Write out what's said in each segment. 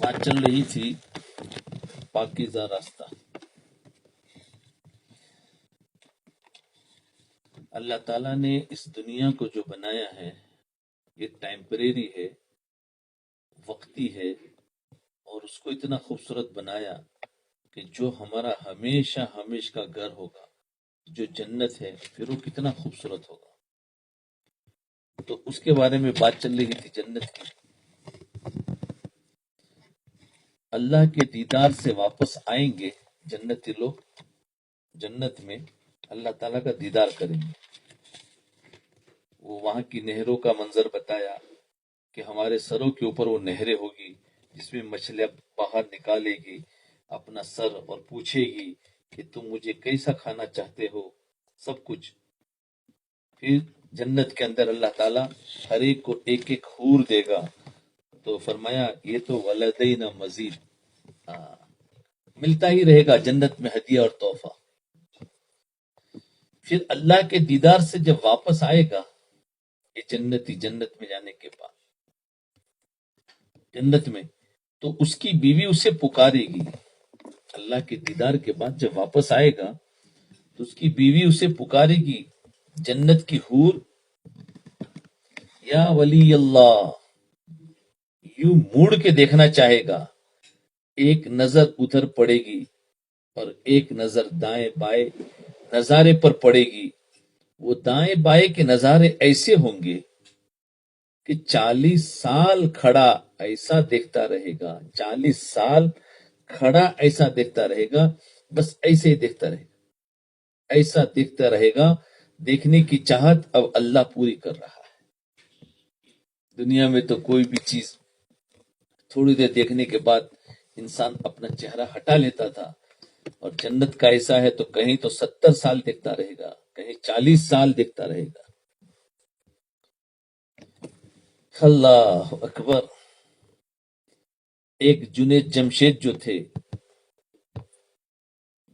بات چل رہی تھی پاکیزہ راستہ. اللہ تعالیٰ نے اس دنیا کو جو بنایا ہے یہ ٹیمپریری ہے، وقتی ہے، اور اس کو اتنا خوبصورت بنایا کہ جو ہمارا ہمیشہ ہمیش کا گھر ہوگا، جو جنت ہے، پھر وہ کتنا خوبصورت ہوگا. تو اس کے بارے میں بات چل رہی تھی جنت کی. اللہ کے دیدار سے واپس آئیں گے جنتی لوگ، جنت میں اللہ تعالیٰ کا دیدار کریں گے. وہ وہاں کی نہروں کا منظر بتایا کہ ہمارے سروں کے اوپر وہ نہریں ہوگی جس میں مچھلیاں باہر نکالے گی اپنا سر اور پوچھے گی کہ تم مجھے کیسا کھانا چاہتے ہو، سب کچھ. پھر جنت کے اندر اللہ تعالیٰ ہر ایک کو ایک ایک حور دے گا. تو فرمایا یہ تو ولدینا مزید، ملتا ہی رہے گا جنت میں ہدیہ اور تحفہ. پھر اللہ کے دیدار سے جب واپس آئے گا یہ جنتی، جنت میں جانے کے بعد جنت میں، تو اس کی بیوی اسے پکارے گی. اللہ کے دیدار کے بعد جب واپس آئے گا تو اس کی بیوی اسے پکارے گی، جنت کی حور، یا ولی اللہ. یوں موڑ کے دیکھنا چاہے گا، ایک نظر ادھر پڑے گی اور ایک نظر دائیں بائیں نظارے پر پڑے گی. وہ دائیں بائیں کے نظارے ایسے ہوں گے کہ 40 سال کھڑا ایسا دیکھتا رہے گا، 40 سال کھڑا ایسا دیکھتا رہے گا، بس ایسے ہی دیکھتا رہے گا، ایسا دیکھتا رہے گا. دیکھنے کی چاہت اب اللہ پوری کر رہا ہے. دنیا میں تو کوئی بھی چیز تھوڑی دیر دیکھنے کے بعد انسان اپنا چہرہ ہٹا لیتا تھا، اور جنت کا ایسا ہے تو کہیں تو 70 سال دیکھتا رہے گا، کہیں 40 سال دیکھتا رہے گا. اللہ اکبر. ایک جنید جمشید جو تھے،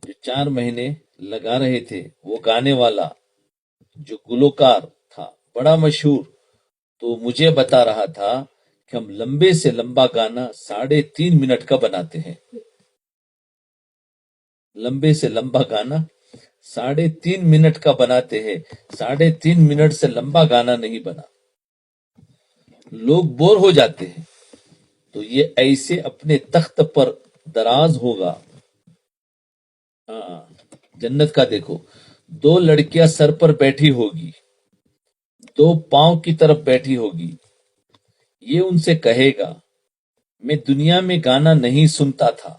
جو 4 مہینے لگا رہے تھے، وہ گانے والا جو گلوکار تھا بڑا مشہور، تو مجھے بتا رہا تھا کہ ہم لمبے سے لمبا گانا 3.5 منٹ کا بناتے ہیں. لمبے سے لمبا گانا 3.5 منٹ کا بناتے ہیں. 3.5 منٹ سے لمبا گانا نہیں بنا، لوگ بور ہو جاتے ہیں. تو یہ ایسے اپنے تخت پر دراز ہوگا. جنت کا دیکھو، 2 لڑکیاں سر پر بیٹھی ہوگی، 2 پاؤں کی طرف بیٹھی ہوگی. یہ ان سے کہے گا میں دنیا میں گانا نہیں سنتا تھا،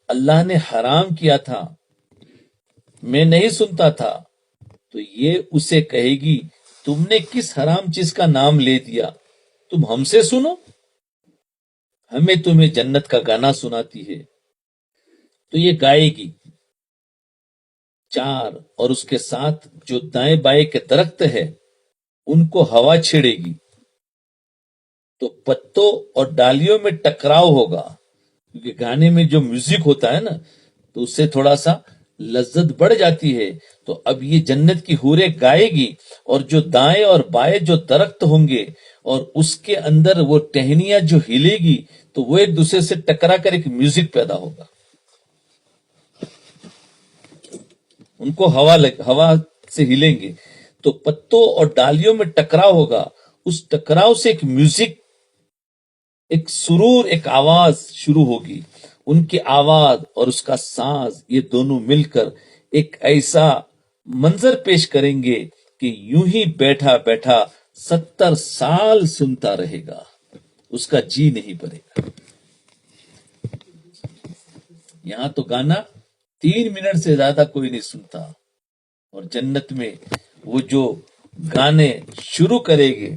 اللہ نے حرام کیا تھا، میں نہیں سنتا تھا. تو یہ اسے کہے گی تم نے کس حرام چیز کا نام لے دیا، تم ہم سے سنو، ہمیں تمہیں جنت کا گانا سناتی ہے. تو یہ گائے گی 4، اور اس کے ساتھ جو دائیں بائیں کے درخت ہے ان کو ہوا چھیڑے گی تو پتوں اور ڈالیوں میں ٹکراؤ ہوگا. کیونکہ گانے میں جو میوزک ہوتا ہے نا تو اس سے تھوڑا سا لذت بڑھ جاتی ہے. تو اب یہ جنت کی حوریں گائے گی، اور جو دائیں اور بائیں جو درخت ہوں گے اور اس کے اندر وہ ٹہنیاں جو ہلے گی تو وہ ایک دوسرے سے ٹکرا کر ایک میوزک پیدا ہوگا. ان کو ہوا سے ہلیں گے تو پتوں اور ڈالیوں میں ٹکراؤ ہوگا. اس ٹکراؤ سے ایک میوزک، ایک سرور، ایک آواز شروع ہوگی. ان کی آواز اور اس کا ساز یہ دونوں مل کر ایک ایسا منظر پیش کریں گے کہ یوں ہی بیٹھا بیٹھا 70 سال سنتا رہے گا، اس کا جی نہیں بھرے گا. یہاں تو گانا 3 منٹ سے زیادہ کوئی نہیں سنتا، اور جنت میں وہ جو گانے شروع کرے گے،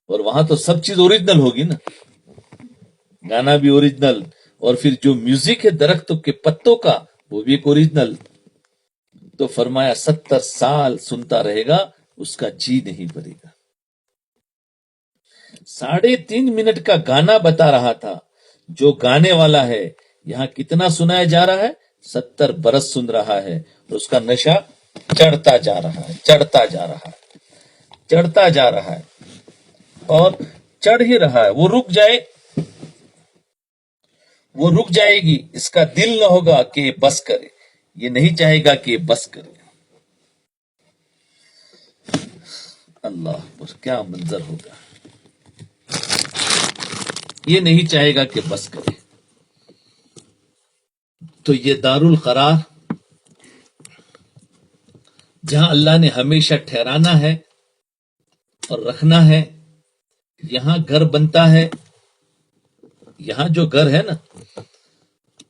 اور وہاں تو سب چیز اوریجنل ہوگی نا، گانا بھی اوریجنل، اور پھر جو میوزک ہے درختوں کے پتوں کا وہ بھی ایک اوریجنل. تو فرمایا 70 سال سنتا رہے گا، اس کا جی نہیں بھرے گا. 3.5 منٹ کا گانا بتا رہا تھا. جو گانے والا ہے یہاں کتنا سنایا جا رہا ہے؟ 70 برس سن رہا ہے، اور اس کا نشہ چڑھتا جا رہا ہے، چڑھتا جا رہا ہے، چڑھتا جا رہا ہے، اور چڑھ ہی رہا ہے. وہ رک جائے وہ رک جائے گی، اس کا دل نہ ہوگا کہ یہ بس کرے، یہ نہیں چاہے گا کہ یہ بس کرے۔ اللہ پر کیا منظر ہوگا، یہ نہیں چاہے گا کہ بس کرے۔ تو یہ دار القرار جہاں اللہ نے ہمیشہ ٹھہرانا ہے اور رکھنا ہے، یہاں گھر بنتا ہے۔ یہاں جو گھر ہے نا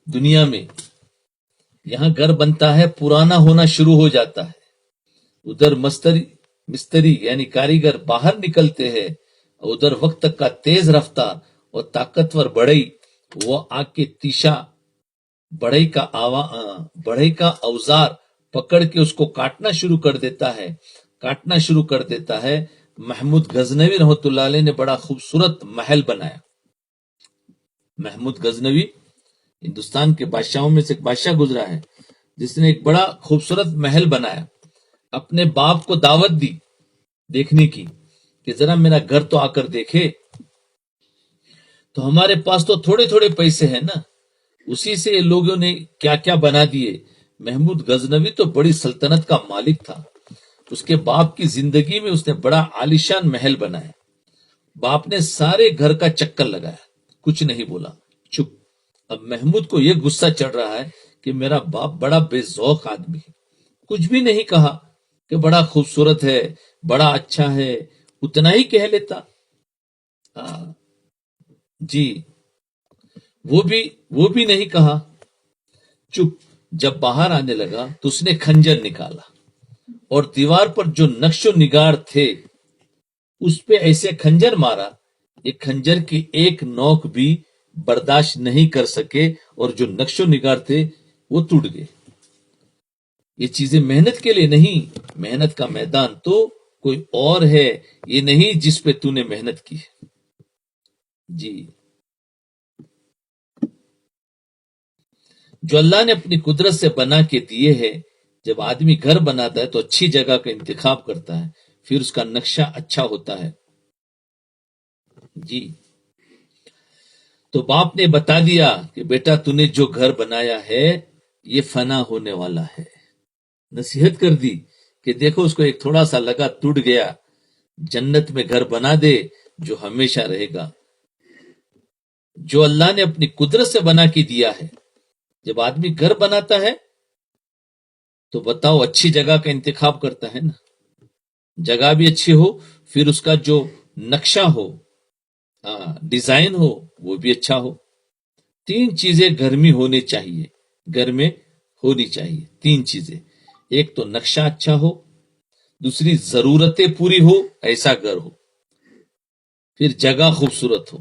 دنیا میں، یہاں گھر بنتا ہے، پرانا ہونا شروع ہو جاتا ہے۔ ادھر مستری یعنی کاریگر باہر نکلتے ہیں، ادھر وقت کا تیز رفتار اور طاقتور بڑھئی وہ آگ کے تیشا بڑھئی کا اوزار پکڑ کے اس کو کاٹنا شروع کر دیتا ہے۔ محمود غزنوی رحمۃ اللہ علیہ نے بڑا خوبصورت محل بنایا۔ محمود غزنوی ہندوستان کے بادشاہوں میں سے ایک بادشاہ گزرا ہے جس نے ایک بڑا خوبصورت محل بنایا، اپنے باپ کو دعوت دی دیکھنے کی کہ ذرا میرا گھر تو آ کر دیکھے۔ تو ہمارے پاس تو تھوڑے تھوڑے پیسے ہیں نا، اسی سے لوگوں نے کیا کیا بنا دیے۔ محمود غزنوی تو بڑی سلطنت کا مالک تھا، اس کے باپ کی زندگی میں اس نے بڑا عالیشان محل بنایا۔ باپ نے سارے گھر کا چکر لگایا، کچھ نہیں بولا، چپ۔ اب محمود کو یہ غصہ چڑھ رہا ہے کہ میرا باپ بڑا بے ذوق آدمی ہے، کچھ بھی نہیں کہا کہ بڑا خوبصورت ہے، بڑا اچھا ہے، اتنا ہی کہہ لیتا۔ جی وہ بھی نہیں کہا، چپ۔ جب باہر آنے لگا تو اس نے خنجر نکالا اور دیوار پر جو نقش و نگار تھے اس پہ ایسے خنجر مارا، ایک خنجر کی ایک نوک بھی برداشت نہیں کر سکے، اور جو نقش و نگار تھے وہ ٹوٹ گئے۔ یہ چیزیں محنت کے لیے نہیں، محنت کا میدان تو کوئی اور ہے، یہ نہیں جس پہ تو نے محنت کی ہے۔ جی جو اللہ نے اپنی قدرت سے بنا کے دیے ہیں، جب آدمی گھر بناتا ہے تو اچھی جگہ کا انتخاب کرتا ہے، پھر اس کا نقشہ اچھا ہوتا ہے۔ جی تو باپ نے بتا دیا کہ بیٹا تو نے جو گھر بنایا ہے یہ فنا ہونے والا ہے۔ نصیحت کر دی کہ دیکھو اس کو ایک تھوڑا سا لگا ٹوٹ گیا، جنت میں گھر بنا دے جو ہمیشہ رہے گا۔ جو اللہ نے اپنی قدرت سے بنا کے دیا ہے، جب آدمی گھر بناتا ہے تو بتاؤ اچھی جگہ کا انتخاب کرتا ہے نا، جگہ بھی اچھی ہو، پھر اس کا جو نقشہ ہو، ڈیزائن ہو، وہ بھی اچھا ہو۔ تین چیزیں گھر میں ہونی چاہیے، تین چیزیں۔ ایک تو نقشہ اچھا ہو، دوسری ضرورتیں پوری ہو، ایسا گھر ہو، پھر جگہ خوبصورت ہو۔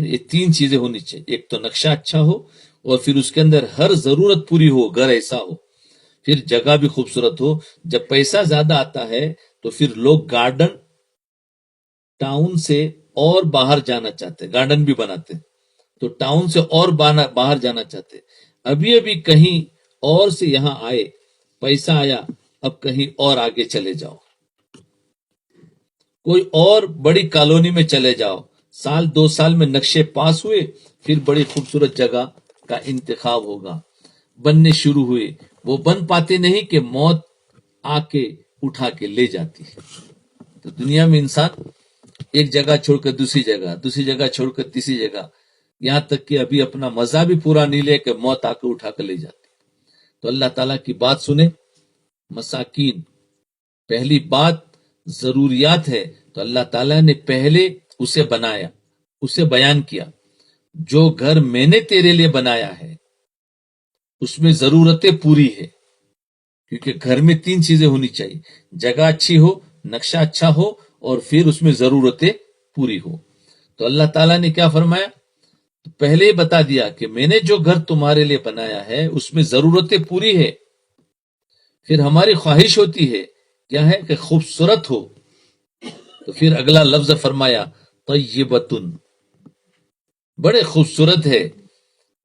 یہ تین چیزیں ہونی چاہیے، ایک تو نقشہ اچھا ہو، اور پھر اس کے اندر ہر ضرورت پوری ہو، گھر ایسا ہو، پھر جگہ بھی خوبصورت ہو۔ جب پیسہ زیادہ آتا ہے تو پھر لوگ گارڈن ٹاؤن سے اور باہر جانا چاہتے، گارڈن بھی بناتے، تو ٹاؤن سے اور باہر جانا چاہتے۔ ابھی کہیں اور سے یہاں آئے، پیسہ آیا، اب کہیں اور آگے چلے جاؤ، کوئی اور بڑی کالونی میں چلے جاؤ، سال 2 سال میں نقشے پاس ہوئے، پھر بڑی خوبصورت جگہ کا انتخاب ہوگا، بننے شروع ہوئے، وہ بن پاتے نہیں کہ موت آ کے اٹھا کے لے جاتی ہے۔ تو دنیا میں انسان ایک جگہ چھوڑ کر دوسری جگہ چھوڑ کر تیسری جگہ، یہاں تک کہ ابھی اپنا مزہ بھی پورا نہیں لے کہ موت آ کے اٹھا کر لے جاتی۔ تو اللہ تعالیٰ کی بات سنیں، مساکین پہلی بات ضروریات ہے، تو اللہ تعالیٰ نے پہلے اسے بنایا، اسے بیان کیا، جو گھر میں نے تیرے لیے بنایا ہے اس میں ضرورتیں پوری ہے، کیونکہ گھر میں 3 چیزیں ہونی چاہیے، جگہ اچھی ہو، نقشہ اچھا ہو، اور پھر اس میں ضرورتیں پوری ہو۔ تو اللہ تعالیٰ نے کیا فرمایا؟ پہلے ہی بتا دیا کہ میں نے جو گھر تمہارے لیے بنایا ہے اس میں ضرورتیں پوری ہے۔ پھر ہماری خواہش ہوتی ہے کیا ہے کہ خوبصورت ہو، تو پھر اگلا لفظ فرمایا طیبتن، بڑے خوبصورت ہے۔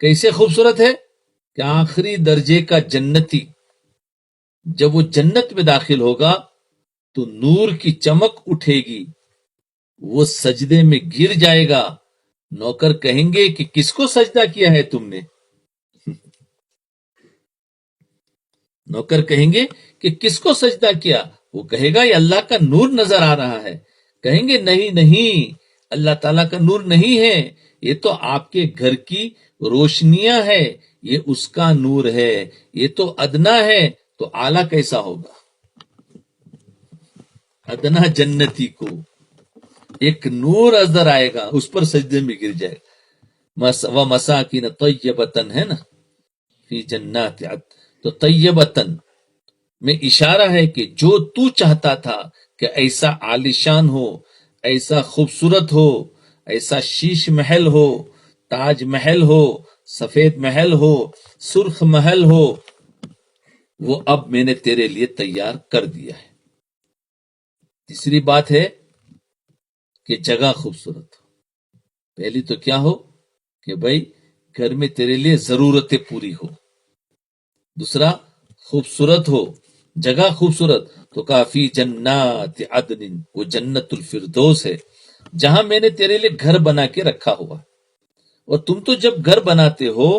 کیسے خوبصورت ہے کہ آخری درجے کا جنتی جب وہ جنت میں داخل ہوگا تو نور کی چمک اٹھے گی، وہ سجدے میں گر جائے گا، نوکر کہیں گے کہ کس کو سجدہ کیا ہے تم نے؟ نوکر کہیں گے کہ کس کو سجدہ کیا؟ وہ کہے گا یہ اللہ کا نور نظر آ رہا ہے. کہیں گے نہیں نہیں، اللہ تعالیٰ کا نور نہیں ہے، یہ تو آپ کے گھر کی روشنیاں ہے، یہ اس کا نور ہے، یہ تو ادنا ہے، تو اعلیٰ کیسا ہوگا؟ ادنا جنتی کو ایک نور نظر آئے گا، اس پر سجدے میں گر جائے گا. وَمَسَاكِنَ طَيِّبَةً ہے نا فی جنات عدن، تو طیبتن میں اشارہ ہے کہ جو تو چاہتا تھا کہ ایسا عالیشان ہو، ایسا خوبصورت ہو، ایسا شیش محل ہو، تاج محل ہو، سفید محل ہو، سرخ محل ہو، وہ اب میں نے تیرے لیے تیار کر دیا ہے. تیسری بات ہے کہ جگہ خوبصورت ہو. پہلی تو کیا ہو کہ بھائی گھر میں تیرے لیے ضرورتیں پوری ہو. دوسرا خوبصورت ہو، جگہ خوبصورت، تو کافی جنات عدن، وہ جنت الفردوس ہے جہاں میں نے تیرے لیے گھر بنا کے رکھا ہوا. اور تم تو جب گھر بناتے ہو،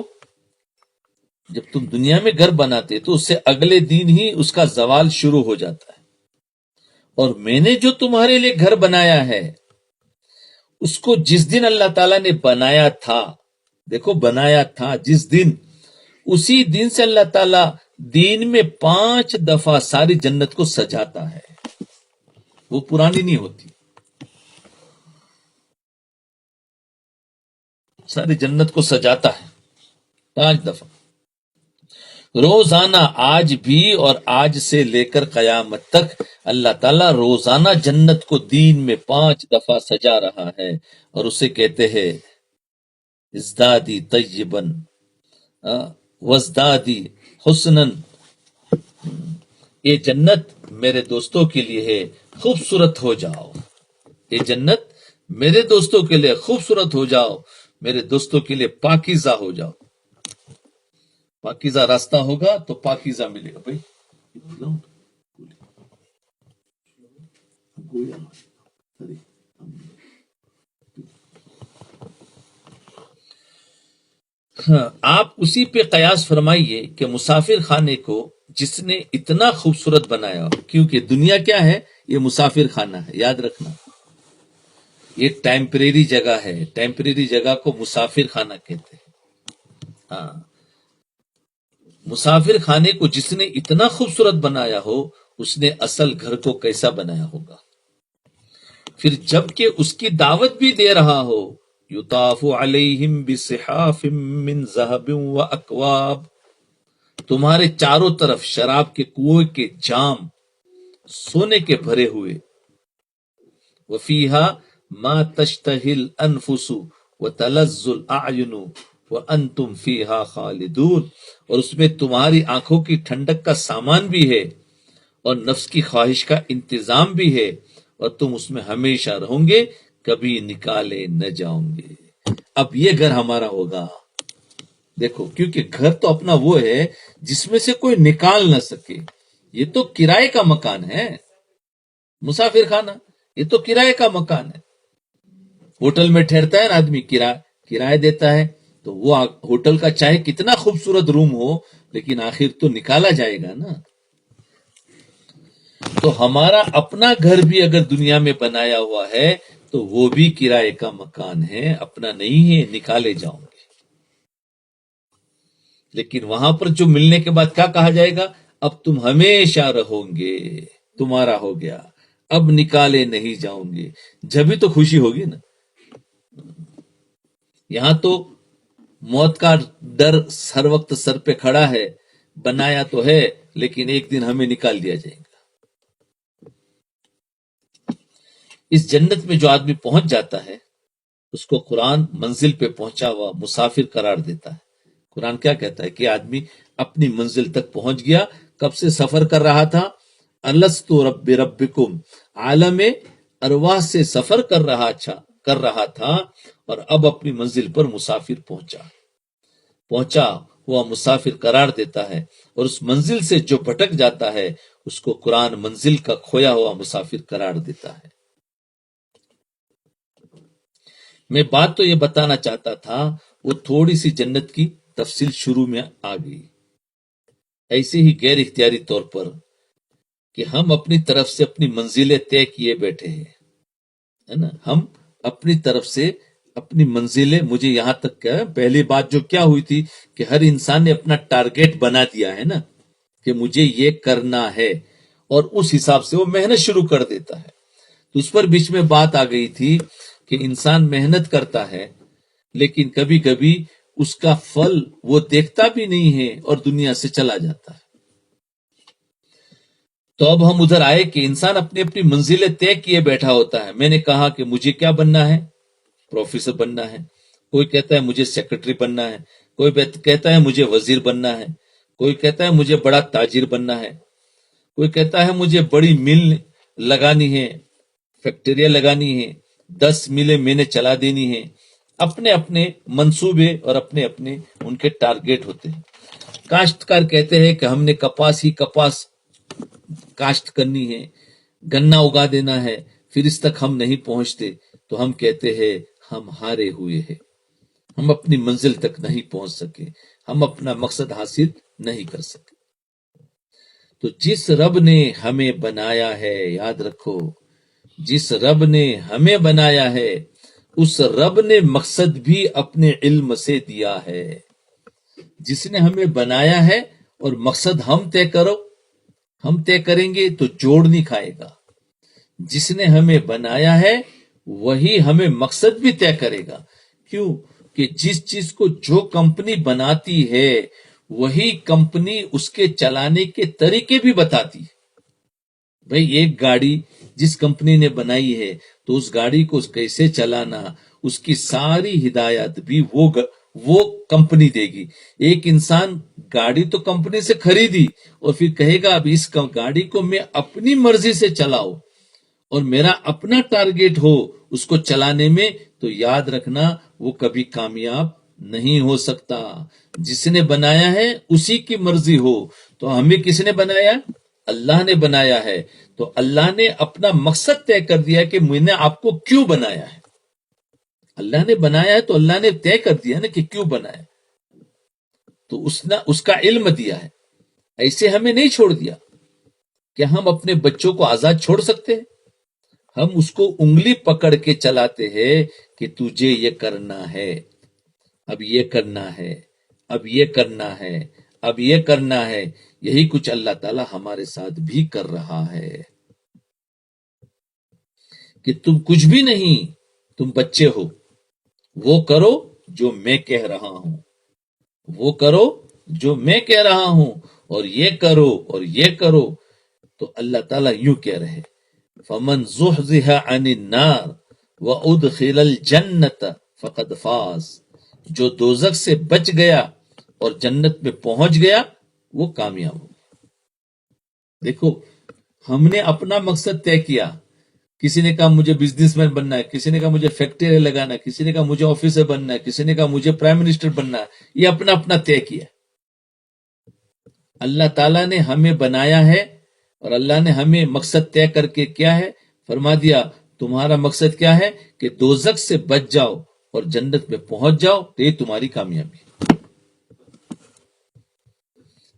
جب تم دنیا میں گھر بناتے تو اس سے اگلے دن ہی اس کا زوال شروع ہو جاتا ہے. اور میں نے جو تمہارے لیے گھر بنایا ہے، اس کو جس دن اللہ تعالیٰ نے بنایا تھا، دیکھو بنایا تھا جس دن، اسی دن سے اللہ تعالیٰ دین میں 5 دفعہ ساری جنت کو سجاتا ہے. وہ پرانی نہیں ہوتی، ساری جنت کو سجاتا ہے 5 دفعہ روزانہ. آج بھی اور آج سے لے کر قیامت تک اللہ تعالیٰ روزانہ جنت کو دین میں 5 دفعہ سجا رہا ہے، اور اسے کہتے ہیں ازدادی طیبن وزدادی حسنن. یہ جنت میرے دوستوں کے لیے ہے، خوبصورت ہو جاؤ. یہ جنت میرے دوستوں کے لیے خوبصورت ہو جاؤ، میرے دوستوں کے لیے پاکیزہ ہو جاؤ. پاکیزہ راستہ ہوگا تو پاکیزہ ملے گا. بھائی ہاں، آپ اسی پہ قیاس فرمائیے کہ مسافر خانے کو جس نے اتنا خوبصورت بنایا، کیونکہ دنیا کیا ہے؟ یہ مسافر خانہ ہے، یاد رکھنا. یہ ٹیمپریری جگہ ہے، ٹیمپریری جگہ کو مسافر خانہ کہتے ہیں. ہاں، مسافر خانے کو جس نے اتنا خوبصورت بنایا ہو، اس نے اصل گھر کو کیسا بنایا ہوگا؟ پھر جب کہ اس کی دعوت بھی دے رہا ہو، یطاف علیہم بصحاف من ذہب و اکواب، تمہارے چاروں طرف شراب کے کنویں کے جام سونے کے بھرے ہوئے. وفیہا ما تشتہی الانفس وتلذ الاعین وانتم فیہا خالدون، اور اس میں تمہاری آنکھوں کی ٹھنڈک کا سامان بھی ہے، اور نفس کی خواہش کا انتظام بھی ہے، اور تم اس میں ہمیشہ رہوں گے، کبھی نکالے نہ جاؤں گے. اب یہ گھر ہمارا ہوگا. دیکھو، کیونکہ گھر تو اپنا وہ ہے جس میں سے کوئی نکال نہ سکے. یہ تو کرائے کا مکان ہے، مسافر خانہ یہ تو کرائے کا مکان ہے. ہوٹل میں ٹھہرتا ہے نا آدمی، کرایہ دیتا ہے، تو وہ ہوٹل کا چاہے کتنا خوبصورت روم ہو، لیکن آخر تو نکالا جائے گا نا. تو ہمارا اپنا گھر بھی اگر دنیا میں بنایا ہوا ہے تو وہ بھی کرائے کا مکان ہے، اپنا نہیں ہے، نکالے جاؤں گے. لیکن وہاں پر جو ملنے کے بعد کیا کہا جائے گا؟ اب تم ہمیشہ رہو گے، تمہارا ہو گیا، اب نکالے نہیں جاؤں گے. جبھی تو خوشی ہوگی نا. یہاں تو موت کا ڈر ہر وقت سر پہ کھڑا ہے، بنایا تو ہے لیکن ایک دن ہمیں نکال دیا جائے گا. اس جنت میں جو آدمی پہنچ جاتا ہے اس کو قرآن منزل پہ پہنچا ہوا مسافر قرار دیتا ہے. قرآن کیا کہتا ہے کہ آدمی اپنی منزل تک پہنچ گیا. کب سے سفر کر رہا تھا؟ الست رب ربکم، عالم ارواح سے سفر کر رہا تھا، اور اب اپنی منزل پر مسافر پہنچا ہوا مسافر قرار دیتا ہے. اور اس منزل سے جو بھٹک جاتا ہے اس کو قرآن منزل کا کھویا ہوا مسافر قرار دیتا ہے. میں بات تو یہ بتانا چاہتا تھا، وہ تھوڑی سی جنت کی تفصیل شروع میں آ گئی، ایسے ہی غیر اختیاری طور پر کہ ہم اپنی طرف سے اپنی منزلیں طے کیے بیٹھے ہیں، ہے نا؟ ہم اپنی طرف سے اپنی منزلیں، مجھے یہاں تک کیا پہلی بات جو کیا ہوئی تھی کہ ہر انسان نے اپنا ٹارگیٹ بنا دیا ہے نا، کہ مجھے یہ کرنا ہے، اور اس حساب سے وہ محنت شروع کر دیتا ہے۔ تو اس پر بیچ میں بات آ گئی تھی کہ انسان محنت کرتا ہے لیکن کبھی کبھی اس کا پھل وہ دیکھتا بھی نہیں ہے اور دنیا سے چلا جاتا ہے۔ تو اب ہم ادھر آئے کہ انسان اپنی اپنی منزلیں طے کیے بیٹھا ہوتا ہے۔ میں نے کہا کہ مجھے کیا بننا ہے؟ پروفیسر بننا ہے، کوئی کہتا ہے مجھے سیکرٹری بننا ہے، کوئی کہتا ہے مجھے وزیر بننا ہے، کوئی کہتا ہے مجھے بڑا تاجر بننا ہے، کوئی کہتا ہے مجھے بڑی مل لگانی ہے، فیکٹریاں لگانی ہے، 10 ملیں میں نے چلا دینی ہے۔ اپنے اپنے منصوبے اور اپنے اپنے ان کے ٹارگیٹ ہوتے ہیں۔ کاشتکار کہتے ہیں کہ ہم نے کپاس ہی کپاس کاشت کرنی ہے، گنا اگا دینا ہے، پھر اس تک ہم نہیں پہنچتے تو ہم کہتے ہیں ہم ہارے ہوئے ہیں، ہم اپنی منزل تک نہیں پہنچ سکے، ہم اپنا مقصد حاصل نہیں کر سکے۔ تو جس رب نے ہمیں بنایا ہے، یاد رکھو، جس رب نے ہمیں بنایا ہے اس رب نے مقصد بھی اپنے علم سے دیا ہے۔ جس نے ہمیں بنایا ہے اور مقصد ہم طے کرو، ہم طے کریں گے تو جوڑ نہیں کھائے گا۔ جس نے ہمیں بنایا ہے وہی ہمیں مقصد بھی طے کرے گا۔ کیوں کہ جس چیز کو جو کمپنی بناتی ہے وہی کمپنی اس کے چلانے کے طریقے بھی بتاتی ہے۔ بھئی ایک گاڑی جس کمپنی نے بنائی ہے تو اس گاڑی کو کیسے چلانا، اس کی ساری ہدایت بھی وہ کمپنی دے گی۔ ایک انسان گاڑی تو کمپنی سے خریدی اور پھر کہے گا اب اس گاڑی کو میں اپنی مرضی سے چلاؤ اور میرا اپنا ٹارگیٹ ہو اس کو چلانے میں، تو یاد رکھنا وہ کبھی کامیاب نہیں ہو سکتا۔ جس نے بنایا ہے اسی کی مرضی ہو۔ تو ہمیں کس نے بنایا؟ اللہ نے بنایا ہے۔ تو اللہ نے اپنا مقصد طے کر دیا کہ میں نے آپ کو کیوں بنایا ہے۔ اللہ نے بنایا ہے تو اللہ نے طے کر دیا نا کہ کیوں بنایا، تو اس کا علم دیا ہے۔ ایسے ہمیں نہیں چھوڑ دیا کہ ہم اپنے بچوں کو آزاد چھوڑ سکتے ہیں۔ ہم اس کو انگلی پکڑ کے چلاتے ہیں کہ تجھے یہ کرنا ہے، اب یہ کرنا ہے، اب یہ کرنا ہے، اب یہ کرنا ہے۔ یہی کچھ اللہ تعالی ہمارے ساتھ بھی کر رہا ہے کہ تم کچھ بھی نہیں، تم بچے ہو، وہ کرو جو میں کہہ رہا ہوں، وہ کرو جو میں کہہ رہا ہوں، اور یہ کرو اور یہ کرو۔ تو اللہ تعالیٰ یوں کہہ رہے فَمَنْ زُحْزِحَ عَنِ النَّارِ وَأُدْخِلَ الْجَنَّةَ فَقَدْ فَازَ، جو دوزخ سے بچ گیا اور جنت میں پہنچ گیا وہ کامیاب ہو۔ دیکھو ہم نے اپنا مقصد طے کیا، کسی نے کہا مجھے بزنس مین بننا ہے، کسی نے کہا مجھے فیکٹری لگانا ہے، کسی نے کہا مجھے آفیسر بننا ہے، کسی نے کہا مجھے پرائم منسٹر بننا ہے۔ یہ اپنا اپنا طے کیا۔ اللہ تعالیٰ نے ہمیں بنایا ہے اور اللہ نے ہمیں مقصد طے کر کے کیا ہے، فرما دیا تمہارا مقصد کیا ہے کہ دوزخ سے بچ جاؤ اور جنت میں پہنچ جاؤ، تو یہ تمہاری کامیابی۔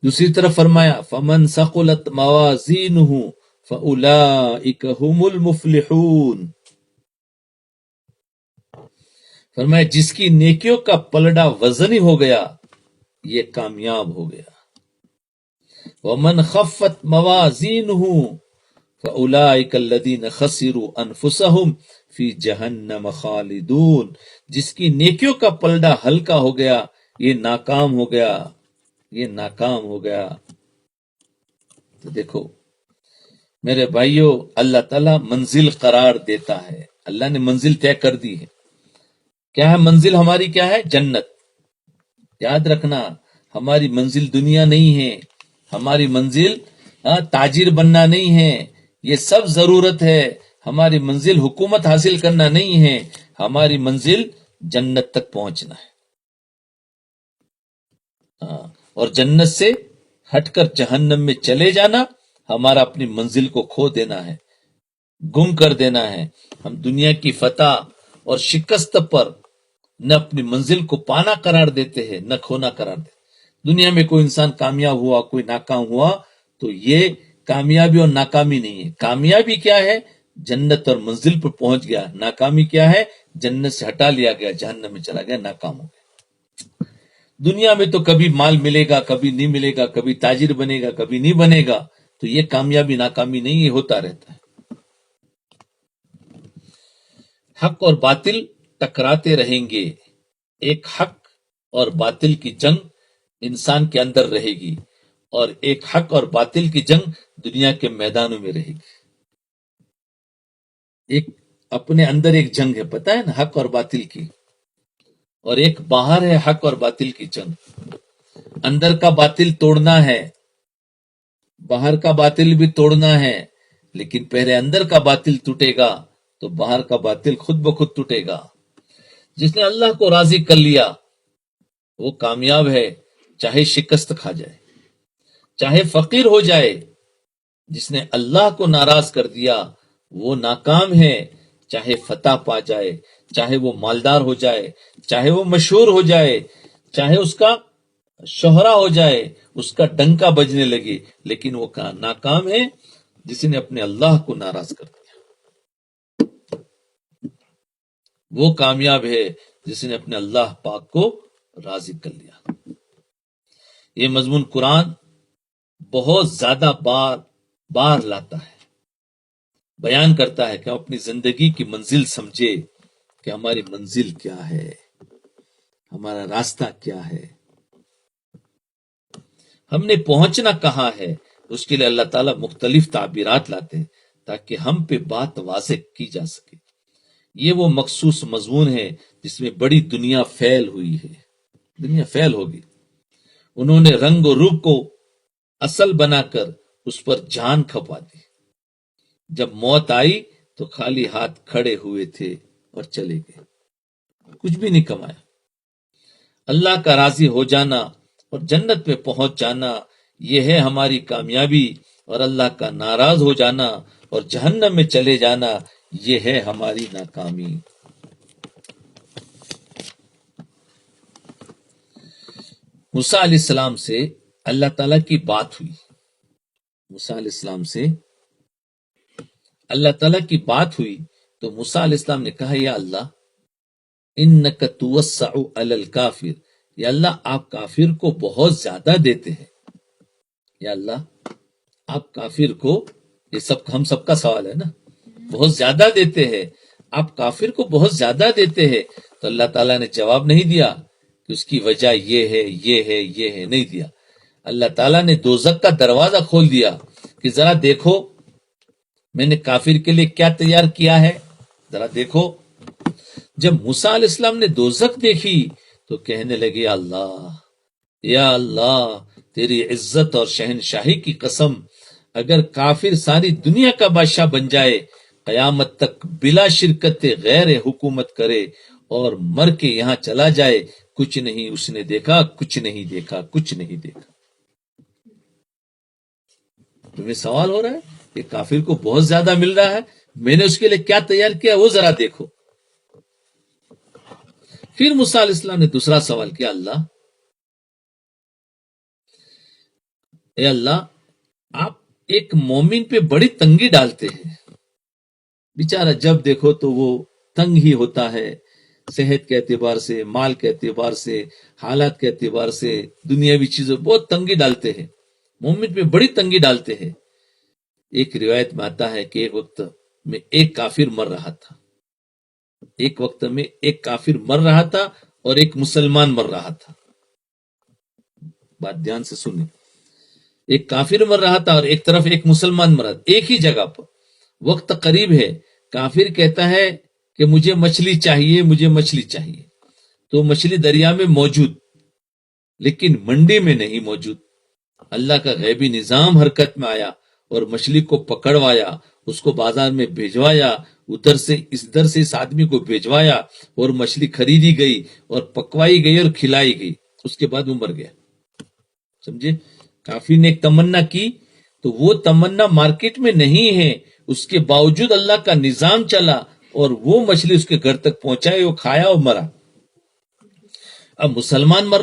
دوسری طرف فرمایا فَمَنْ ثَقُلَتْ مَوَازِينُهُ فَأُولَئِكَ هُمُ الْمُفْلِحُونَ، فرمایا جس کی نیکیوں کا پلڑا وزنی ہو گیا یہ کامیاب ہو گیا۔ وَمَنْ خَفَّتْ مَوَازِينُهُ فَأُولَئِكَ الَّذِينَ خَسِرُوا أَنفُسَهُمْ فِي جَهَنَّمَ خَالِدُونَ، جس کی نیکیوں کا پلڑا ہلکا ہو گیا یہ ناکام ہو گیا، یہ ناکام ہو گیا۔ تو دیکھو میرے بھائیو، اللہ تعالیٰ منزل قرار دیتا ہے۔ اللہ نے منزل طے کر دی ہے۔ کیا ہے منزل ہماری؟ کیا ہے؟ جنت۔ یاد رکھنا ہماری منزل دنیا نہیں ہے، ہماری منزل تاجر بننا نہیں ہے، یہ سب ضرورت ہے۔ ہماری منزل حکومت حاصل کرنا نہیں ہے، ہماری منزل جنت تک پہنچنا ہے۔ اور جنت سے ہٹ کر جہنم میں چلے جانا ہمارا اپنی منزل کو کھو دینا ہے، گم کر دینا ہے۔ ہم دنیا کی فتح اور شکست پر نہ اپنی منزل کو پانا قرار دیتے ہیں نہ کھونا قرار دیتے. دنیا میں کوئی انسان کامیاب ہوا کوئی ناکام ہوا تو یہ کامیابی اور ناکامی نہیں ہے. کامیابی کیا ہے؟ جنت اور منزل پر پہنچ گیا. ناکامی کیا ہے؟ جنت سے ہٹا لیا گیا، جہنم میں چلا گیا، ناکام ہو گیا. دنیا میں تو کبھی مال ملے گا کبھی نہیں ملے گا، کبھی تاجر بنے گا کبھی نہیں بنے گا، تو یہ کامیابی ناکامی نہیں، یہ ہوتا رہتا ہے. حق اور باطل ٹکراتے رہیں گے. ایک حق اور باطل کی جنگ انسان کے اندر رہے گی، اور ایک حق اور باطل کی جنگ دنیا کے میدانوں میں رہے گی. ایک اپنے اندر ایک جنگ ہے، پتہ ہے نا، حق اور باطل کی، اور ایک باہر ہے حق اور باطل کی جنگ. اندر کا باطل توڑنا ہے، باہر کا باطل بھی توڑنا ہے، لیکن پہلے اندر کا باطل ٹوٹے گا تو باہر کا باطل خود بخود ٹوٹے گا. جس نے اللہ کو راضی کر لیا وہ کامیاب ہے، چاہے شکست کھا جائے، چاہے فقیر ہو جائے. جس نے اللہ کو ناراض کر دیا وہ ناکام ہے، چاہے فتح پا جائے، چاہے وہ مالدار ہو جائے، چاہے وہ مشہور ہو جائے، چاہے اس کا شہرہ ہو جائے، اس کا ڈنکا بجنے لگے، لیکن وہ ناکام ہے جس نے اپنے اللہ کو ناراض کر دیا. وہ کامیاب ہے جس نے اپنے اللہ پاک کو راضی کر لیا. یہ مضمون قرآن بہت زیادہ بار لاتا ہے، بیان کرتا ہے کہ ہم اپنی زندگی کی منزل سمجھے کہ ہماری منزل کیا ہے، ہمارا راستہ کیا ہے، ہم نے پہنچنا کہاں ہے. اس کے لیے اللہ تعالیٰ مختلف تعبیرات لاتے ہیں تاکہ ہم پہ بات واضح کی جا سکے. یہ وہ مخصوص مضمون ہے جس میں بڑی دنیا پھیل ہوئی ہے، دنیا پھیل ہوگی. انہوں نے رنگ و روپ کو اصل بنا کر اس پر جان کھپا دی. جب موت آئی تو خالی ہاتھ کھڑے ہوئے تھے اور چلے گئے، کچھ بھی نہیں کمایا. اللہ کا راضی ہو جانا اور جنت میں پہنچ جانا یہ ہے ہماری کامیابی، اور اللہ کا ناراض ہو جانا اور جہنم میں چلے جانا یہ ہے ہماری ناکامی. موسیٰ علیہ السلام سے اللہ تعالیٰ کی بات ہوئی. موسیٰ علیہ السلام سے اللہ تعالیٰ کی بات ہوئی تو موسیٰ علیہ السلام نے کہا یا اللہ انک توسع علی الکافر، یا اللہ آپ کافر کو بہت زیادہ دیتے ہیں. یا اللہ آپ کافر کو، یہ سب ہم سب کا سوال ہے نا، بہت زیادہ دیتے ہیں، آپ کافر کو بہت زیادہ دیتے ہیں. تو اللہ تعالیٰ نے جواب نہیں دیا کہ اس کی وجہ یہ ہے یہ ہے یہ ہے، نہیں دیا. اللہ تعالیٰ نے دوزخ کا دروازہ کھول دیا کہ ذرا دیکھو میں نے کافر کے لیے کیا تیار کیا ہے، ذرا دیکھو. جب موسیٰ علیہ السلام نے دوزخ دیکھی تو کہنے لگے یا اللہ تیری عزت اور شہنشاہی کی قسم، اگر کافر ساری دنیا کا بادشاہ بن جائے، قیامت تک بلا شرکت غیر حکومت کرے اور مر کے یہاں چلا جائے، کچھ نہیں اس نے دیکھا، کچھ نہیں دیکھا، کچھ نہیں دیکھا. تمہیں سوال ہو رہا ہے کہ کافر کو بہت زیادہ مل رہا ہے، میں نے اس کے لیے کیا تیار کیا وہ ذرا دیکھو. پھر موسیٰ علیہ السلام نے دوسرا سوال کیا، اے اللہ آپ ایک مومن پہ بڑی تنگی ڈالتے ہیں، بیچارہ جب دیکھو تو وہ تنگ ہی ہوتا ہے، صحت کے اعتبار سے، مال کے اعتبار سے، حالات کے اعتبار سے، دنیاوی چیزوں بہت تنگی ڈالتے ہیں، مومن پہ بڑی تنگی ڈالتے ہیں. ایک روایت میں آتا ہے کہ ایک وقت میں ایک کافر مر رہا تھا، ایک وقت میں ایک کافر مر رہا تھا اور ایک مسلمان مر رہا تھا. بات دھیان سے سنیں، ایک کافر مر رہا تھا اور ایک طرف ایک مسلمان مر رہا تھا، ایک ہی جگہ پر. وقت قریب ہے، کافر کہتا ہے کہ مجھے مچھلی چاہیے، مجھے مچھلی چاہیے. تو مچھلی دریا میں موجود لیکن منڈی میں نہیں موجود. اللہ کا غیبی نظام حرکت میں آیا اور مچھلی کو پکڑوایا، اس کو بازار میں بھیجوایا، ادھر سے اس آدمی کو بھیجوایا اور مچھلی خریدی گئی اور پکوائی گئی اور کھلائی گئی. اس کے بعد وہ مر گیا. سمجھے، کافر نے ایک تمنا کی تو وہ تمنا مارکیٹ میں نہیں ہے، اس کے باوجود اللہ کا نظام چلا اور وہ مچھلی اس کے گھر تک پہنچائے، وہ کھایا اور مرا۔ اب مسلمان مر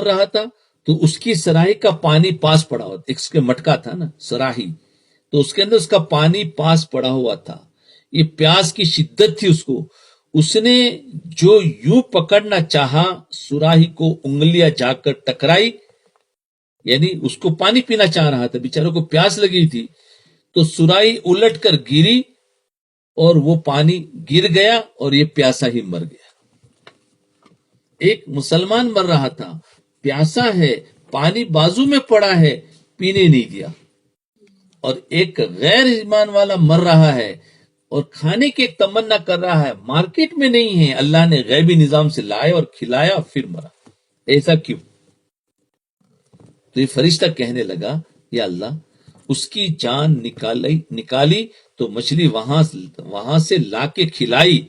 رہا تھا تو اس کی سراہی کا پانی پاس پڑا ہوا، ایک اس کے مٹکا تھا نا سراہی، تو اس کے اندر اس کا پانی پاس پڑا ہوا تھا۔ یہ پیاس کی شدت تھی اس کو، اس نے جو یوں پکڑنا چاہا سراہی کو، انگلیاں جا کر ٹکرائی، یعنی اس کو پانی پینا چاہ رہا تھا، بیچارے کو پیاس لگی تھی، تو سراہی الٹ کر گری اور وہ پانی گر گیا اور یہ پیاسا ہی مر گیا۔ ایک مسلمان مر رہا تھا، پیاسا ہے، پانی بازو میں پڑا ہے، پینے نہیں دیا، اور ایک غیر ایمان والا مر رہا ہے اور کھانے کی تمنا کر رہا ہے، مارکیٹ میں نہیں ہے، اللہ نے غیبی نظام سے لائے اور کھلایا پھر مرا۔ ایسا کیوں؟ تو یہ فرشتہ کہنے لگا یا اللہ، اس کی جان نکالی تو مچھلی وہاں سے لا کے کھلائی،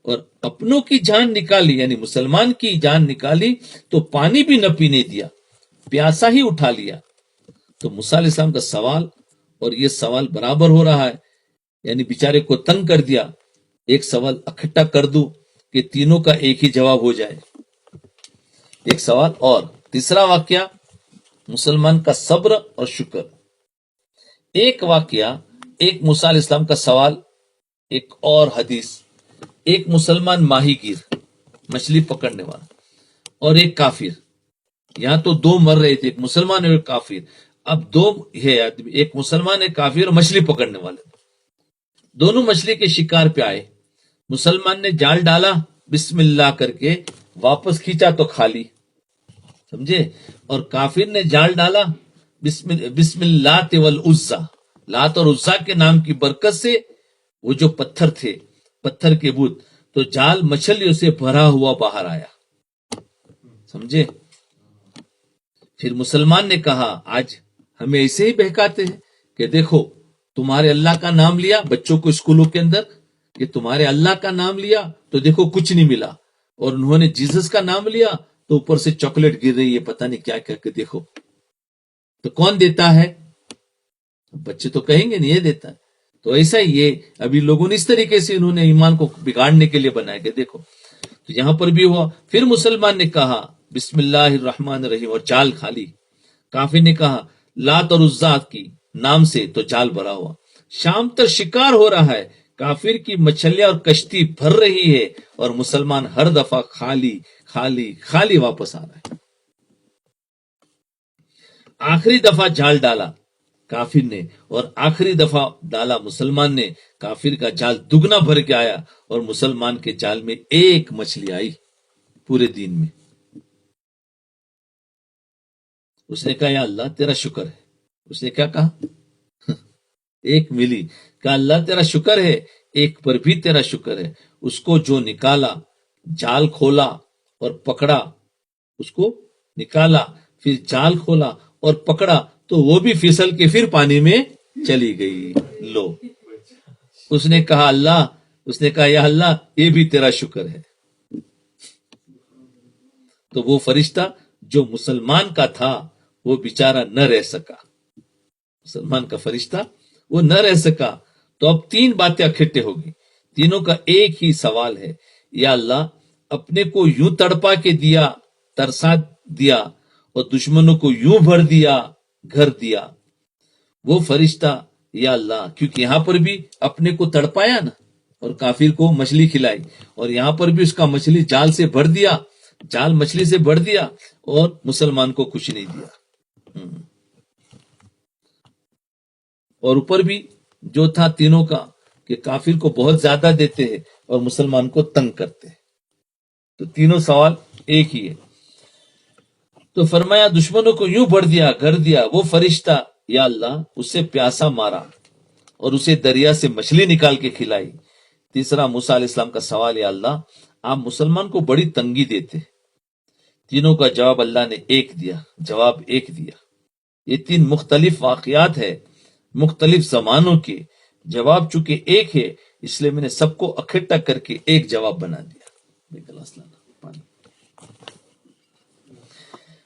اور اپنوں کی جان نکالی یعنی مسلمان کی جان نکالی تو پانی بھی نہ پینے دیا، پیاسا ہی اٹھا لیا۔ تو موسیٰ علیہ السلام کا سوال اور یہ سوال برابر ہو رہا ہے، یعنی بیچارے کو تنگ کر دیا۔ ایک سوال اکٹھا کر دوں کہ تینوں کا ایک ہی جواب ہو جائے، ایک سوال اور۔ تیسرا واقعہ مسلمان کا صبر اور شکر۔ ایک واقعہ، ایک موسیٰ علیہ السلام کا سوال، ایک اور حدیث۔ ایک مسلمان ماہی گیر، مچھلی پکڑنے والا، اور ایک کافر، یہاں تو دو مر رہے تھے، ایک مسلمان اور ایک کافر۔ اب دو ہے، ایک مسلمان ایک کافر اور مچھلی پکڑنے والے، دونوں مچھلی کے شکار پہ آئے۔ مسلمان نے جال ڈالا بسم اللہ کر کے، واپس کھینچا تو خالی، سمجھے؟ اور کافر نے جال ڈالا بسم اللہ والعزیٰ، لات اور عزیٰ کے نام کی برکت سے، وہ جو پتھر تھے، پتھر کے بت، تو جال مچھلیوں سے بھرا ہوا باہر آیا، سمجھے؟ پھر مسلمان نے کہا آج ہمیں ایسے ہی بہکاتے ہیں کہ دیکھو تمہارے اللہ کا نام لیا، بچوں کو اسکولوں کے اندر کہ تمہارے اللہ کا نام لیا تو دیکھو کچھ نہیں ملا، اور انہوں نے جیسس کا نام لیا تو اوپر سے چاکلیٹ گر رہی ہے، پتہ نہیں کیا کیا کہ دیکھو تو کون دیتا ہے؟ بچے تو کہیں گے نہیں یہ دیتا ہے۔ تو ایسا ہی یہ ابھی لوگوں نے اس طریقے سے انہوں نے ایمان کو بگاڑنے کے لیے بنایا کہ دیکھو، تو یہاں پر بھی ہوا۔ پھر مسلمان نے کہا بسم اللہ الرحمن الرحیم اور جال خالی۔ کافر نے کہا لات اور عزیٰ کی نام سے، تو جال بھرا ہوا۔ شام تک شکار ہو رہا ہے، کافر کی مچھلیاں اور کشتی بھر رہی ہے، اور مسلمان ہر دفعہ خالی خالی خالی واپس آ رہا ہے۔ آخری دفعہ جال ڈالا کافر نے، اور آخری دفعہ ڈالا مسلمان نے، کافر کا جال دگنا بھر کے آیا، اور مسلمان کے جال میں ایک مچھلی آئی پورے دن میں۔ اس نے کہا یا اللہ تیرا شکر ہے۔ اس نے کیا کہا؟ ایک ملی۔ کہا اللہ تیرا شکر ہے، ایک پر بھی تیرا شکر ہے۔ اس کو جو نکالا، جال کھولا اور پکڑا، اس کو نکالا، پھر جال کھولا اور پکڑا، تو وہ بھی پھسل کے پھر پانی میں چلی گئی۔ لو، اس نے کہا اللہ، اس نے کہا یا اللہ یہ بھی تیرا شکر ہے۔ تو وہ فرشتہ جو مسلمان کا تھا وہ بیچارہ نہ رہ سکا، مسلمان کا فرشتہ وہ نہ رہ سکا۔ تو اب تین باتیں اکٹھے ہو گئی، تینوں کا ایک ہی سوال ہے، یا اللہ اپنے کو یوں تڑپا کے دیا، ترسا دیا، اور دشمنوں کو یوں بھر دیا، گھر دیا۔ وہ فرشتہ یا اللہ، کیونکہ یہاں پر بھی اپنے کو تڑپایا نا، اور کافر کو مچھلی کھلائی، اور یہاں پر بھی اس کا مچھلی جال سے بھر دیا، جال مچھلی سے بھر دیا، اور مسلمان کو کچھ نہیں دیا۔ اور اوپر بھی جو تھا تینوں کا کہ کافر کو بہت زیادہ دیتے ہیں اور مسلمان کو تنگ کرتے ہیں۔ تو تینوں سوال ایک ہی ہے۔ تو فرمایا دشمنوں کو یوں بھر دیا، گھر دیا۔ وہ فرشتہ یا اللہ اسے پیاسا مارا اور اسے دریا سے مچھلی نکال کے کھلائی۔ تیسرا موسیٰ علیہ السلام کا سوال، یا اللہ آپ مسلمان کو بڑی تنگی دیتے۔ تینوں کا جواب اللہ نے ایک دیا۔ یہ تین مختلف واقعات ہے، مختلف زمانوں کے، جواب چونکہ ایک ہے اس لیے میں نے سب کو اکٹھا کر کے ایک جواب بنا دیا۔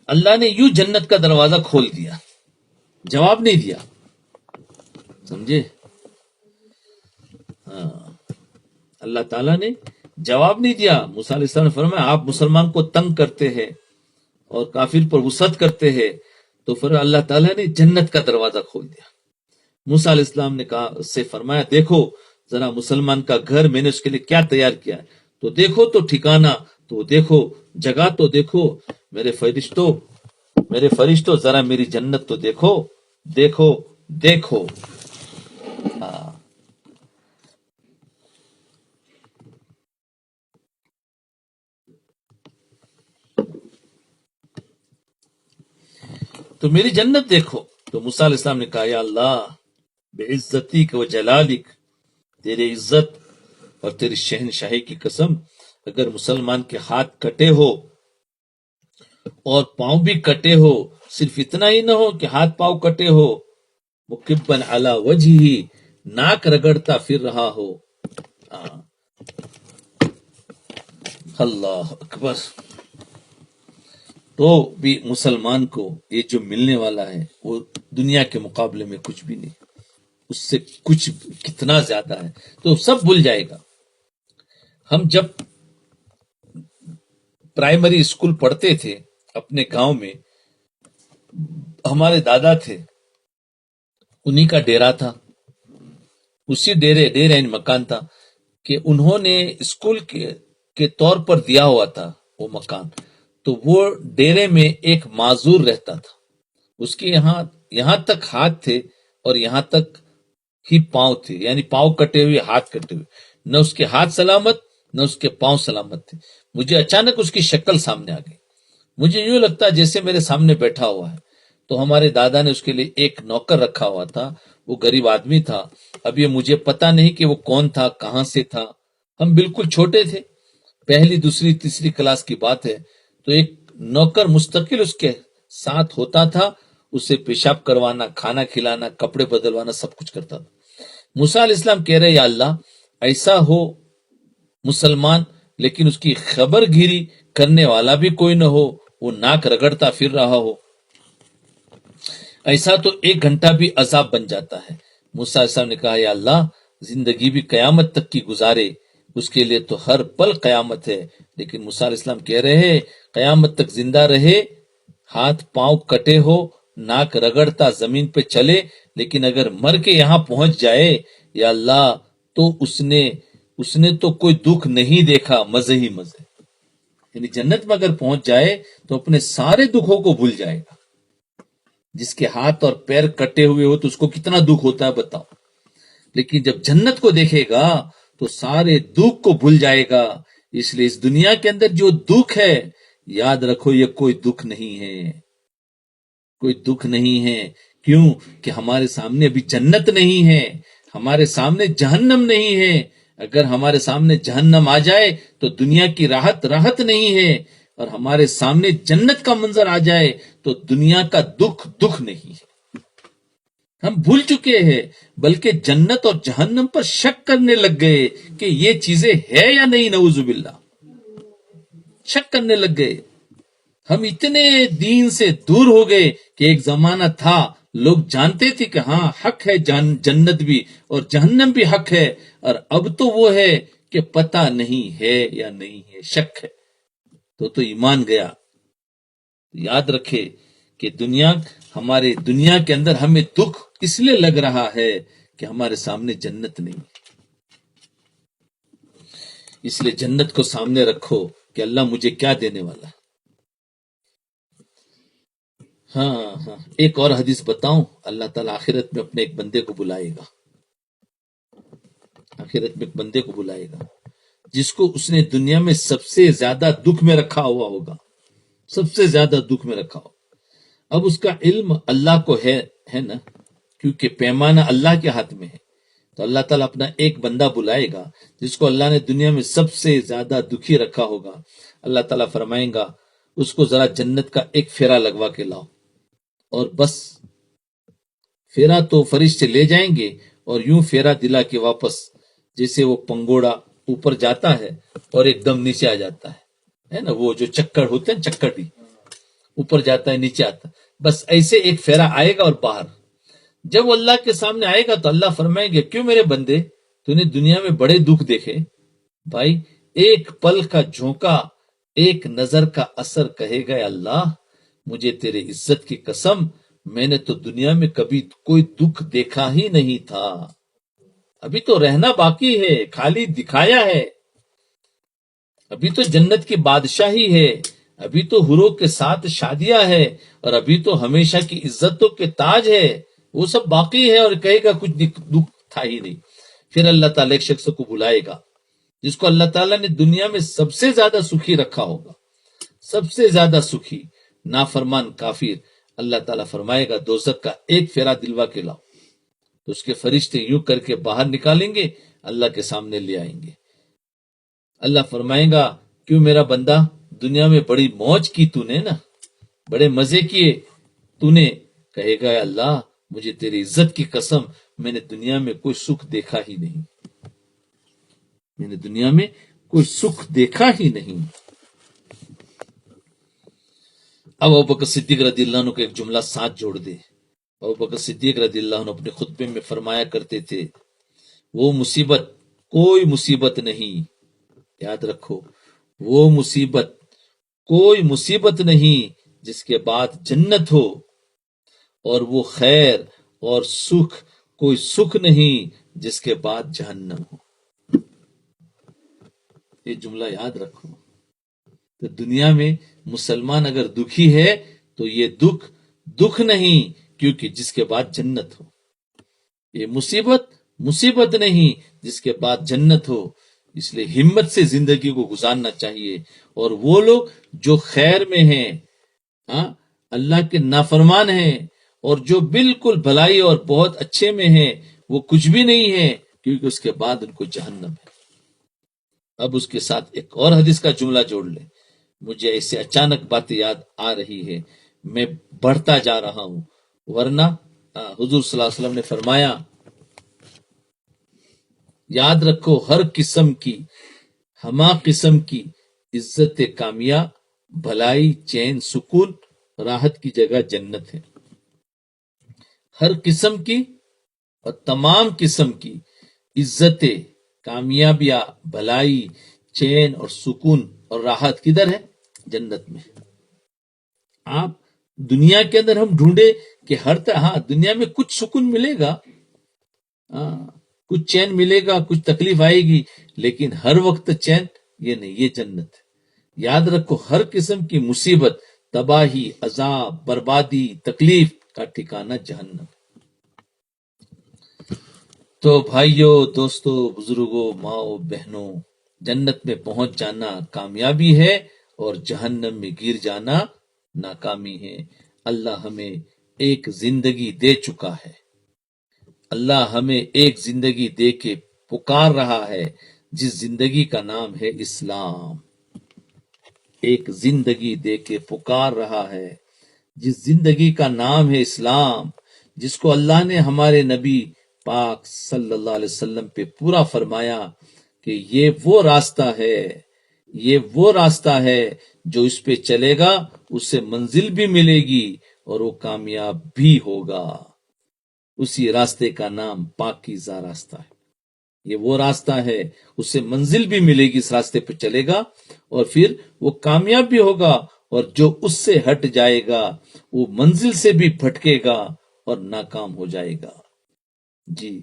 اللہ نے یوں جنت کا دروازہ کھول دیا، جواب نہیں دیا، سمجھے؟ ہاں، اللہ تعالیٰ نے جواب نہیں دیا. موسیٰ علیہ السلام نے فرمایا آپ مسلمان کو تنگ کرتے ہیں اور کافر پر وسعت کرتے ہیں، تو پھر اللہ تعالیٰ نے جنت کا دروازہ کھول دیا. موسیٰ علیہ السلام نے کہا اس سے فرمایا دیکھو ذرا مسلمان کا گھر میں نے اس کے لیے کیا تیار کیا ہے، تو دیکھو تو ٹھکانہ تو دیکھو، جگہ تو دیکھو، میرے فرشتوں ذرا میری جنت تو دیکھو دیکھو دیکھو. ہاں، تو میری جنت دیکھو. تو موسیٰ علیہ السلام نے کہا یا اللہ بے عزتی و جلالک، تیرے عزت اور تیری شہنشاہی کی قسم، اگر مسلمان کے ہاتھ کٹے ہو اور پاؤں بھی کٹے ہو، صرف اتنا ہی نہ ہو کہ ہاتھ پاؤں کٹے ہو، مکبن علی وجہہ، ناک رگڑتا پھر رہا ہو. ہاں، اللہ اکبر. تو بھی مسلمان کو یہ جو ملنے والا ہے وہ دنیا کے مقابلے میں کچھ بھی نہیں، اس سے کچھ کتنا زیادہ ہے، تو سب بھول جائے گا. ہم جب پرائمری اسکول پڑھتے تھے اپنے گاؤں میں، ہمارے دادا تھے، انہی کا ڈیرا تھا، اسی ڈیرے یعنی مکان تھا کہ انہوں نے اسکول کے طور پر دیا ہوا تھا وہ مکان. تو وہ ڈیرے میں ایک معذور رہتا تھا، اس کے یہاں تک ہاتھ تھے اور یہاں تک ہی پاؤں تھے، یعنی پاؤں کٹے ہوئے ہاتھ کٹے ہوئے، نہ اس کے ہاتھ سلامت نہ اس کے پاؤں سلامت تھے. مجھے اچانک اس کی شکل سامنے آ گئی، مجھے یوں لگتا جیسے میرے سامنے بیٹھا ہوا ہے. تو ہمارے دادا نے اس کے لیے ایک نوکر رکھا ہوا تھا، وہ غریب آدمی تھا. اب یہ مجھے پتا نہیں کہ وہ کون تھا، کہاں سے تھا، ہم بالکل چھوٹے تھے، پہلی دوسری تیسری کلاس کی بات ہے. تو ایک نوکر مستقل اس کے ساتھ ہوتا تھا، اسے پیشاب کروانا، کھانا کھلانا، کپڑے بدلوانا، سب کچھ کرتا تھا. موسیٰ علیہ السلام کہہ رہے یا اللہ ایسا ہو مسلمان لیکن اس کی خبر گیری کرنے والا بھی کوئی نہ ہو، وہ ناک رگڑتا پھر رہا ہو، ایسا تو 1 گھنٹہ بھی عذاب بن جاتا ہے. موسیٰ علیہ السلام نے کہا یا اللہ زندگی بھی قیامت تک کی گزارے، اس کے لیے تو ہر پل قیامت ہے. لیکن موسیٰ علیہ السلام کہہ رہے ہیں قیامت تک زندہ رہے، ہاتھ پاؤں کٹے ہو، ناک رگڑتا زمین پہ چلے، لیکن اگر مر کے یہاں پہنچ جائے یا اللہ تو اس نے تو کوئی دکھ نہیں دیکھا، مزے ہی مزے. یعنی جنت میں اگر پہنچ جائے تو اپنے سارے دکھوں کو بھول جائے گا. جس کے ہاتھ اور پیر کٹے ہوئے ہو تو اس کو کتنا دکھ ہوتا ہے بتاؤ، لیکن جب جنت کو دیکھے گا تو سارے دکھ کو بھول جائے گا. اس لیے اس دنیا کے اندر جو دکھ ہے یاد رکھو یہ کوئی دکھ نہیں ہے، کوئی دکھ نہیں ہے. کیوں کہ ہمارے سامنے ابھی جنت نہیں ہے، ہمارے سامنے جہنم نہیں ہے. اگر ہمارے سامنے جہنم آ جائے تو دنیا کی راحت نہیں ہے، اور ہمارے سامنے جنت کا منظر آ جائے تو دنیا کا دکھ نہیں ہے. ہم بھول چکے ہیں، بلکہ جنت اور جہنم پر شک کرنے لگ گئے کہ یہ چیزیں ہے یا نہیں، نعوذ باللہ شک کرنے لگ گئے. ہم اتنے دین سے دور ہو گئے کہ ایک زمانہ تھا لوگ جانتے تھے کہ ہاں حق ہے، جنت بھی اور جہنم بھی حق ہے، اور اب تو وہ ہے کہ پتہ نہیں ہے یا نہیں ہے، شک ہے. تو ایمان گیا. یاد رکھے کہ ہمارے دنیا کے اندر ہمیں دکھ اس لیے لگ رہا ہے کہ ہمارے سامنے جنت نہیں ہے. اس لیے جنت کو سامنے رکھو کہ اللہ مجھے کیا دینے والا ہے. ہاں ایک اور حدیث بتاؤں، اللہ تعالیٰ آخرت میں اپنے ایک بندے کو بلائے گا، آخرت میں ایک بندے کو بلائے گا جس کو اس نے دنیا میں سب سے زیادہ دکھ میں رکھا ہوا ہوگا، سب سے زیادہ دکھ میں رکھا ہو. اب اس کا علم اللہ کو ہے نا، کیونکہ پیمانہ اللہ کے ہاتھ میں ہے. تو اللہ تعالیٰ اپنا ایک بندہ بلائے گا جس کو اللہ نے دنیا میں سب سے زیادہ دکھی رکھا ہوگا. اللہ تعالیٰ فرمائیں گا اس کو ذرا جنت کا ایک پھیرا لگوا کے لاؤ، اور بس پھیرا تو فرشتے لے جائیں گے اور یوں پھیرا دلا کے واپس، جیسے وہ پنگوڑا اوپر جاتا ہے اور ایک دم نیچے آ جاتا ہے نا، وہ جو چکر ہوتے ہیں چکر بھی اوپر جاتا ہے نیچے آتا ہے، بس ایسے ایک پھیرا آئے گا اور باہر. جب وہ اللہ کے سامنے آئے گا تو اللہ فرمائیں گے کیوں میرے بندے تو نے دنیا میں بڑے دکھ دیکھے بھائی، ایک پل کا جھونکا، ایک نظر کا اثر کہے گا اللہ مجھے تیرے عزت کی قسم میں نے تو دنیا میں کبھی کوئی دکھ دیکھا ہی نہیں تھا، ابھی تو رہنا باقی ہے، خالی دکھایا ہے، ابھی تو جنت کی بادشاہی ہے، ابھی تو حوروں کے ساتھ شادیاں ہے، اور ابھی تو ہمیشہ کی عزتوں کے تاج ہے، وہ سب باقی ہے، اور کہے گا کچھ دکھ تھا ہی نہیں۔ پھر اللہ تعالیٰ ایک شخص کو بلائے گا جس کو اللہ تعالیٰ نے دنیا میں سب سے زیادہ سکھی رکھا ہوگا، سب سے زیادہ سکھی، نافرمان کافر۔ اللہ تعالیٰ فرمائے گا دوزخ کا ایک پھیرا دلوا کے لاؤ، تو اس کے فرشتے یوں کر کے باہر نکالیں گے، اللہ کے سامنے لے آئیں گے۔ اللہ فرمائے گا کیوں میرا بندہ، دنیا میں بڑی موج کی تو نے نا، بڑے مزے کیے تو نے، کہے گا اللہ مجھے تیری عزت کی قسم میں نے دنیا میں کوئی سکھ دیکھا ہی نہیں، میں نے دنیا میں کوئی سکھ دیکھا ہی نہیں۔ اب ابوبکر صدیق رضی اللہ عنہ کو ایک جملہ ساتھ جوڑ دے۔ ابوبکر صدیق رضی اللہ عنہ اپنے خطبے میں فرمایا کرتے تھے وہ مصیبت کوئی مصیبت نہیں، یاد رکھو، وہ مصیبت کوئی مصیبت نہیں جس کے بعد جنت ہو، اور وہ خیر اور سکھ کوئی سکھ نہیں جس کے بعد جہنم ہو۔ یہ جملہ یاد رکھو۔ تو دنیا میں مسلمان اگر دکھی ہے تو یہ دکھ نہیں، کیونکہ جس کے بعد جنت ہو، یہ مصیبت نہیں جس کے بعد جنت ہو۔ اس لیے ہمت سے زندگی کو گزارنا چاہیے، اور وہ لوگ جو خیر میں ہیں، اللہ کے نافرمان ہیں، اور جو بالکل بھلائی اور بہت اچھے میں ہیں، وہ کچھ بھی نہیں ہے، کیونکہ اس کے بعد ان کو جہنم ہے۔ اب اس کے ساتھ ایک اور حدیث کا جملہ جوڑ لیں، مجھے ایسے اچانک باتیں یاد آ رہی ہے، میں بڑھتا جا رہا ہوں، ورنہ حضور صلی اللہ علیہ وسلم نے فرمایا یاد رکھو ہر قسم کی ہما قسم کی عزت کامیا، بھلائی، چین، سکون، راحت کی جگہ جنت ہے۔ ہر قسم کی اور تمام قسم کی عزت، کامیابیاں، بھلائی، چین اور سکون اور راحت کدھر ہے؟ جنت میں۔ آپ دنیا کے اندر ہم ڈھونڈے کہ ہر طرح، ہاں دنیا میں کچھ سکون ملے گا، کچھ چین ملے گا، کچھ تکلیف آئے گی، لیکن ہر وقت چین یہ نہیں، یہ جنت ہے۔ یاد رکھو ہر قسم کی مصیبت، تباہی، عذاب، بربادی، تکلیف کا ٹھکانہ جہنم۔ تو بھائیوں، دوستوں، بزرگوں، ماؤں، بہنوں، جنت میں پہنچ جانا کامیابی ہے، اور جہنم میں گر جانا ناکامی ہے۔ اللہ ہمیں ایک زندگی دے چکا ہے، اللہ ہمیں ایک زندگی دے کے پکار رہا ہے، جس زندگی کا نام ہے اسلام۔ ایک زندگی دے کے پکار رہا ہے جس زندگی کا نام ہے اسلام، جس کو اللہ نے ہمارے نبی پاک صلی اللہ علیہ وسلم پہ پورا فرمایا کہ یہ وہ راستہ ہے، یہ وہ راستہ ہے جو اس پہ چلے گا اسے منزل بھی ملے گی اور وہ کامیاب بھی ہوگا۔ اسی راستے کا نام پاکیزہ راستہ ہے، یہ وہ راستہ ہے، اسے منزل بھی ملے گی، اس راستے پہ چلے گا اور پھر وہ کامیاب بھی ہوگا، اور جو اس سے ہٹ جائے گا وہ منزل سے بھی بھٹکے گا اور ناکام ہو جائے گا۔ جی،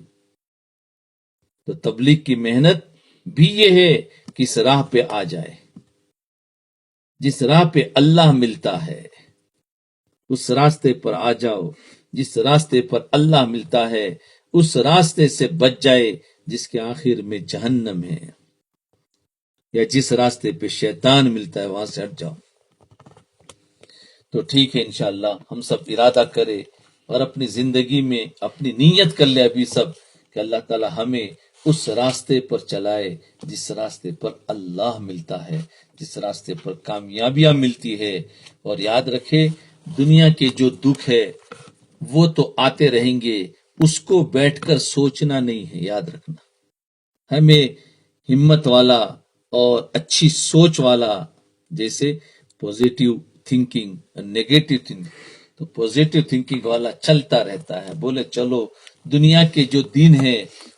تو تبلیغ کی محنت بھی یہ ہے کہ اس راہ پہ آ جائے، جس راہ پہ اللہ ملتا ہے اس راستے پر آ جاؤ، جس راستے پر اللہ ملتا ہے اس راستے سے بچ جائے جس کے آخر میں جہنم ہے، یا جس راستے پہ شیطان ملتا ہے وہاں سے ہٹ جاؤ۔ تو ٹھیک ہے، انشاءاللہ ہم سب ارادہ کرے اور اپنی زندگی میں اپنی نیت کر لے ابھی سب کہ اللہ تعالی ہمیں اس راستے پر چلائے جس راستے پر اللہ ملتا ہے، جس راستے پر کامیابیاں ملتی ہے۔ اور یاد رکھے دنیا کے جو دکھ ہے وہ تو آتے رہیں گے، اس کو بیٹھ کر سوچنا نہیں ہے، یاد رکھنا۔ ہمیں ہمت والا اور اچھی سوچ والا، جیسے پوزیٹیو تھنکنگ اور نیگیٹو تھنکنگ، تو پوزیٹیو تھنکنگ والا چلتا رہتا ہے، بولے چلو دنیا کے جو دن ہے